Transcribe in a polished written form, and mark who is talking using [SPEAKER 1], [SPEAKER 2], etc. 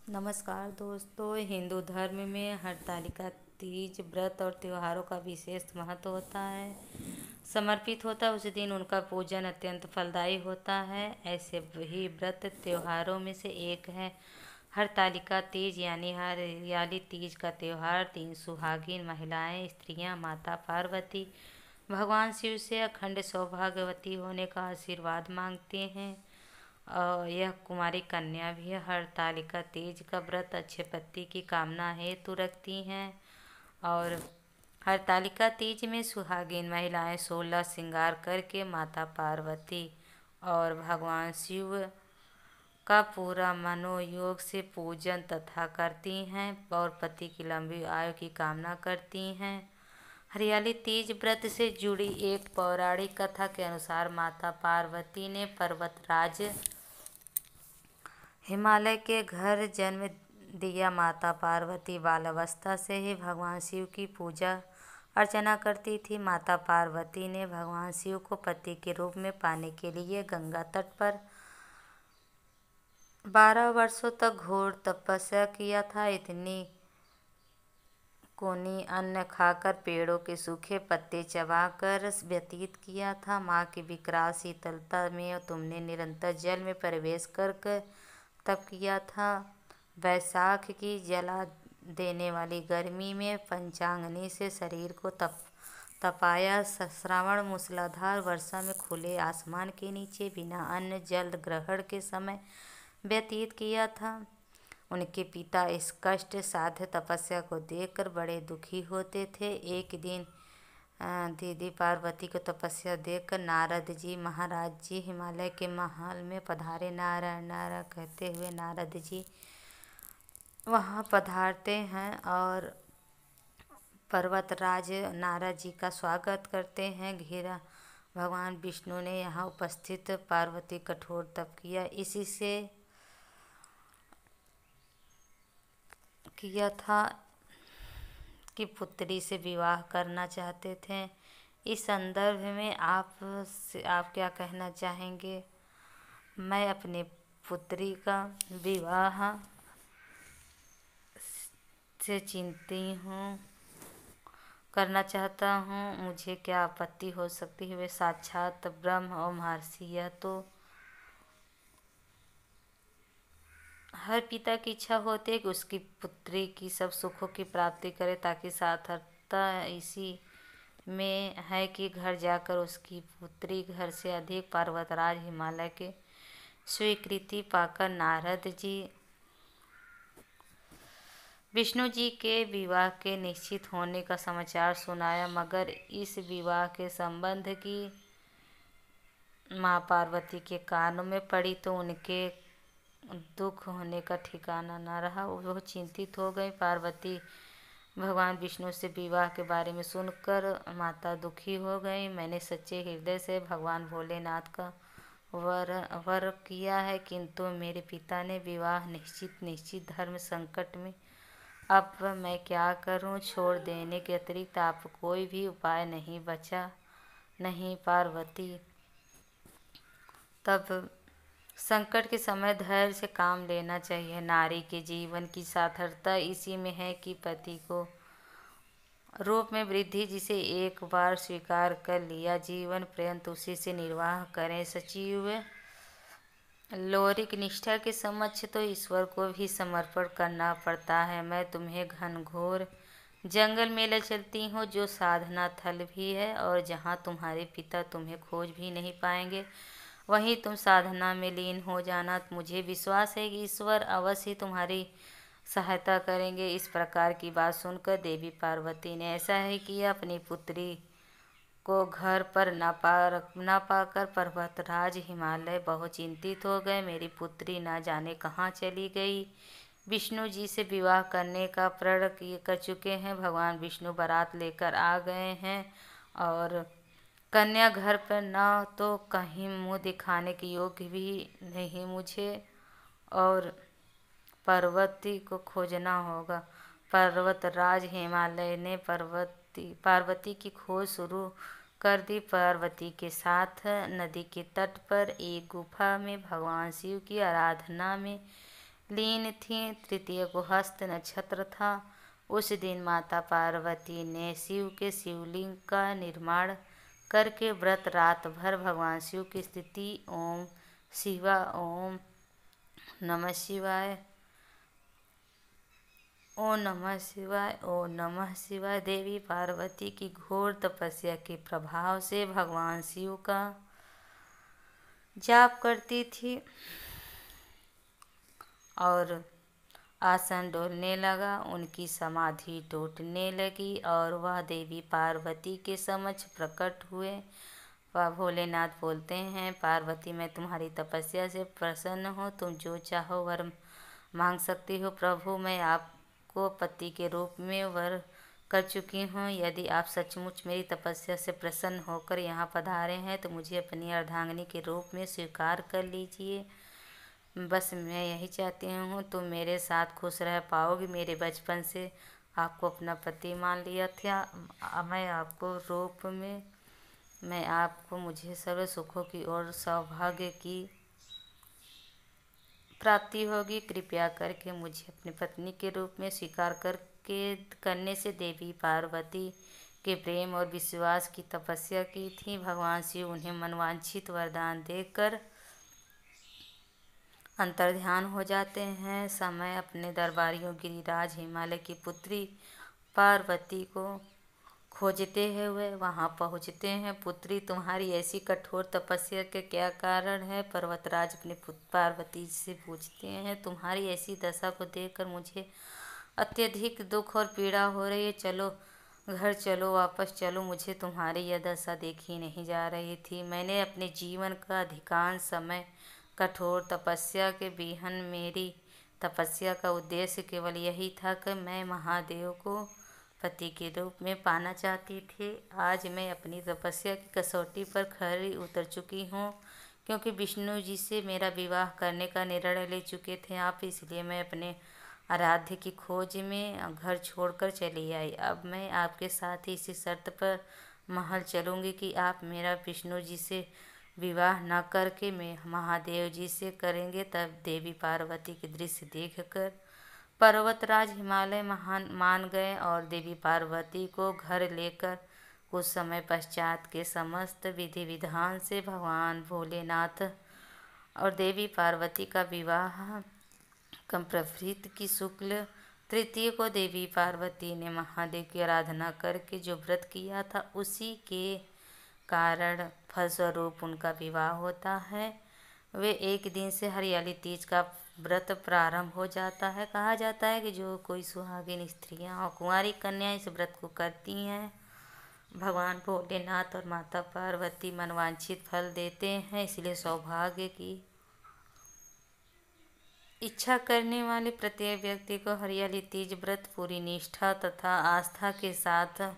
[SPEAKER 1] नमस्कार दोस्तों। हिंदू धर्म में हरतालिका तीज व्रत और त्योहारों का विशेष महत्व होता है, समर्पित होता है। उस दिन उनका पूजन अत्यंत फलदायी होता है। ऐसे ही व्रत त्योहारों में से एक है हरतालिका तीज यानी हरियाली तीज का त्यौहार। 3 सुहागिन महिलाएं स्त्रियां माता पार्वती भगवान शिव से अखंड सौभाग्यवती होने का आशीर्वाद मांगते हैं। और यह कुमारी कन्या भी हरतालिका तीज का व्रत अच्छे पति की कामना हेतु रखती हैं। और हरतालिका तीज में सुहागिन महिलाएं 16 श्रृंगार करके माता पार्वती और भगवान शिव का पूरा मनोयोग से पूजन तथा करती हैं और पति की लंबी आयु की कामना करती हैं। हरियाली तीज व्रत से जुड़ी एक पौराणिक कथा के अनुसार माता पार्वती ने पर्वतराज हिमालय के घर जन्म दिया। माता पार्वती बालावस्था से ही भगवान शिव की पूजा अर्चना करती थी। माता पार्वती ने भगवान शिव को पति के रूप में पाने के लिए गंगा तट पर 12 वर्षों तक घोर तपस्या किया था। इतनी कोनी अन्न खाकर पेड़ों के सूखे पत्ते चबाकर व्यतीत किया था। माँ की विकराल शीतलता में तुमने निरंतर जल में प्रवेश कर तप किया था। वैशाख की जला देने वाली गर्मी में पंचाग्नि से शरीर को तपाया। श्रावण मूसलाधार वर्षा में खुले आसमान के नीचे बिना अन्न जल ग्रहण के समय व्यतीत किया था। उनके पिता इस कष्ट साध्य तपस्या को देखकर बड़े दुखी होते थे। एक दिन दीदी पार्वती को तपस्या देखकर नारद जी महाराज जी हिमालय के महल में पधारे। नारायण नारायण कहते हुए नारद जी वहाँ पधारते हैं और पर्वतराज नारद जी का स्वागत करते हैं। घिरा भगवान विष्णु ने यहाँ उपस्थित पार्वती कठोर तप किया था कि पुत्री से विवाह करना चाहते थे। इस संदर्भ में आप क्या कहना चाहेंगे? मैं अपनी पुत्री का विवाह से चिंतित हूँ, करना चाहता हूँ। मुझे क्या आपत्ति हो सकती है? वे साक्षात ब्रह्म और महर्षि। यह तो हर पिता की इच्छा होती है कि उसकी पुत्री की सब सुखों की प्राप्ति करे, ताकि सार्थकता इसी में है कि घर जाकर उसकी पुत्री घर से अधिक पर्वतराज हिमालय के स्वीकृति पाकर नारद जी विष्णु जी के विवाह के निश्चित होने का समाचार सुनाया। मगर इस विवाह के संबंध की माँ पार्वती के कानों में पड़ी तो उनके दुख होने का ठिकाना न रहा। वो चिंतित हो गई। पार्वती भगवान विष्णु से विवाह के बारे में सुनकर माता दुखी हो गई। मैंने सच्चे हृदय से भगवान भोलेनाथ का वर किया है, किंतु मेरे पिता ने विवाह निश्चित धर्म संकट में। अब मैं क्या करूं? छोड़ देने के अतिरिक्त आप कोई भी उपाय नहीं बचा नहीं। पार्वती तब संकट के समय धैर्य से काम लेना चाहिए। नारी के जीवन की सार्थकता इसी में है कि पति को रूप में वृद्धि जिसे एक बार स्वीकार कर लिया, जीवन पर्यंत उसी से निर्वाह करें। सचिव लौरिक निष्ठा के समक्ष तो ईश्वर को भी समर्पण करना पड़ता है। मैं तुम्हें घनघोर जंगल में ले चलती हूँ, जो साधना थल भी है, और जहाँ तुम्हारे पिता तुम्हें खोज भी नहीं पाएंगे, वहीं तुम साधना में लीन हो जाना। मुझे विश्वास है कि ईश्वर अवश्य तुम्हारी सहायता करेंगे। इस प्रकार की बात सुनकर देवी पार्वती ने ऐसा ही किया। अपनी पुत्री को घर पर न पाकर पर्वतराज हिमालय बहुत चिंतित हो गए। मेरी पुत्री न जाने कहाँ चली गई। विष्णु जी से विवाह करने का प्रण कर चुके हैं। भगवान विष्णु बारात लेकर आ गए हैं और कन्या घर पर न तो कहीं मुँह दिखाने के योग्य भी नहीं। मुझे और पार्वती को खोजना होगा। पर्वतराज हिमालय ने पार्वती की खोज शुरू कर दी। पार्वती के साथ नदी के तट पर एक गुफा में भगवान शिव की आराधना में लीन थी। तृतीय को हस्त नक्षत्र था। उस दिन माता पार्वती ने शिव के शिवलिंग का निर्माण करके व्रत रात भर भगवान शिव की स्तुति ओम नमः शिवाय ओम नमः शिवाय ओम नमः शिवाय। देवी पार्वती की घोर तपस्या के प्रभाव से भगवान शिव का जाप करती थी और आसन डोलने लगा। उनकी समाधि टूटने लगी और वह देवी पार्वती के समक्ष प्रकट हुए। वह भोलेनाथ बोलते हैं, पार्वती मैं तुम्हारी तपस्या से प्रसन्न हूँ, तुम जो चाहो वर मांग सकती हो। प्रभु मैं आपको पति के रूप में वर कर चुकी हूँ। यदि आप सचमुच मेरी तपस्या से प्रसन्न होकर यहाँ पधारे हैं तो मुझे अपनी अर्धांगिनी के रूप में स्वीकार कर लीजिए। बस मैं यही चाहती हूँ, तुम मेरे साथ खुश रह पाओगी। मेरे बचपन से आपको अपना पति मान लिया था। मैं आपको रूप में मैं आपको मुझे सर्व सुखों की और सौभाग्य की प्राप्ति होगी। कृपया करके मुझे अपनी पत्नी के रूप में स्वीकार करने से देवी पार्वती के प्रेम और विश्वास की तपस्या की थी। भगवान शिव उन्हें मनवांछित वरदान देकर अंतर्ध्यान हो जाते हैं। समय अपने दरबारियों गिरिराज हिमालय की पुत्री पार्वती को खोजते हुए वहां पहुंचते हैं। पुत्री तुम्हारी ऐसी कठोर तपस्या के क्या कारण है? पर्वतराज अपनी पार्वती से पूछते हैं। तुम्हारी ऐसी दशा को देखकर मुझे अत्यधिक दुख और पीड़ा हो रही है। चलो घर चलो, वापस चलो। मुझे तुम्हारी यह दशा देखी नहीं जा रही थी। मैंने अपने जीवन का अधिकांश समय कठोर तपस्या के बिहन मेरी तपस्या का उद्देश्य केवल यही था कि मैं महादेव को पति के रूप में पाना चाहती थी। आज मैं अपनी तपस्या की कसौटी पर खरी उतर चुकी हूँ, क्योंकि विष्णु जी से मेरा विवाह करने का निर्णय ले चुके थे आप। इसलिए मैं अपने आराध्य की खोज में घर छोड़कर चली आई। अब मैं आपके साथ इसी शर्त पर महल चलूँगी कि आप मेरा विष्णु जी से विवाह न करके मैं महादेव जी से करेंगे। तब देवी पार्वती के दृश्य देखकर पर्वतराज हिमालय महान मान गए और देवी पार्वती को घर लेकर कुछ समय पश्चात के समस्त विधि विधान से भगवान भोलेनाथ और देवी पार्वती का विवाह कंप्रभृत की शुक्ल तृतीय को देवी पार्वती ने महादेव की आराधना करके जो व्रत किया था उसी के कारण फलस्वरूप उनका विवाह होता है। वे एक दिन से हरियाली तीज का व्रत प्रारंभ हो जाता है। कहा जाता है कि जो कोई सुहागिन स्त्रियां और कुंवारी कन्या इस व्रत को करती हैं, भगवान भोलेनाथ और माता पार्वती मनवांछित फल देते हैं। इसलिए सौभाग्य की इच्छा करने वाले प्रत्येक व्यक्ति को हरियाली तीज व्रत पूरी निष्ठा तथा आस्था के साथ